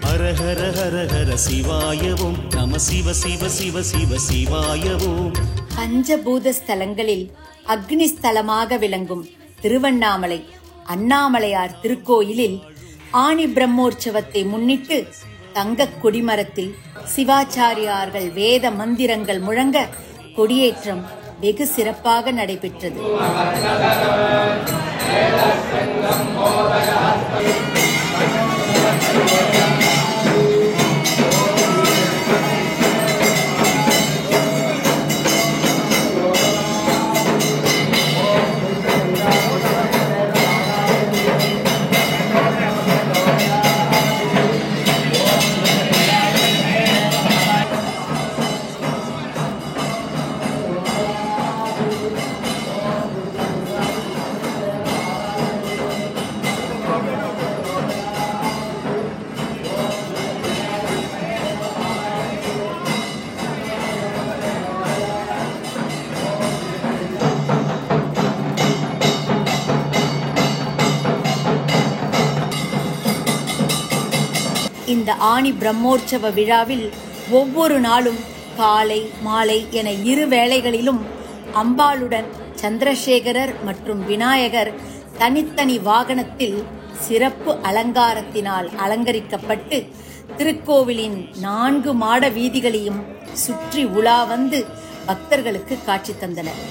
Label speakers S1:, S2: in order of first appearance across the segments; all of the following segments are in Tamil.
S1: ஹர ஹர ஹர ஹர சிவாயவும் நம சிவ சிவ சிவ சிவ சிவாயவும்.
S2: பஞ்சபூத ஸ்தலங்களில் அக்னி ஸ்தலமாக விளங்கும் திருவண்ணாமலை அண்ணாமலையார் திருக்கோயிலில் ஆனி பிரம்மோற்சவத்தை முன்னிட்டு தங்க கொடிமரத்தில் சிவாச்சாரியார்கள் வேத மந்திரங்கள் முழங்க கொடியேற்றம் வெகு சிறப்பாக நடைபெற்றது. இந்த ஆனி பிரம்மோற்சவ விழாவில் ஒவ்வொரு நாளும் காலை மாலை என இரு வேளைகளிலும் அம்பாளுடன் சந்திரசேகரர் மற்றும் விநாயகர் தனித்தனி வாகனத்தில் சிறப்பு அலங்காரத்தினால் அலங்கரிக்கப்பட்டு திருக்கோவிலின் 4 மாட வீதிகளையும் சுற்றி உலா வந்து பக்தர்களுக்கு காட்சி தந்தனர்.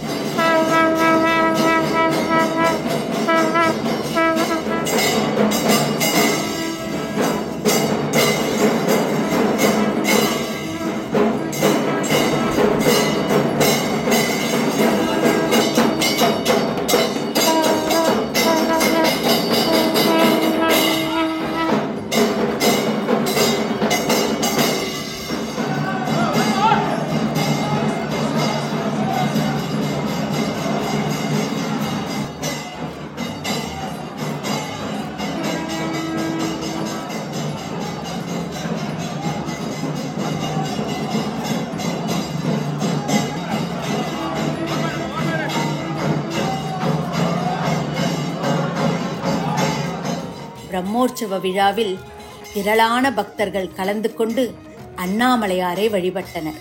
S2: பிரம்மோற்சவ விழாவில் திரளான பக்தர்கள் கலந்து கொண்டு அண்ணாமலையாரை வழிபட்டனர்.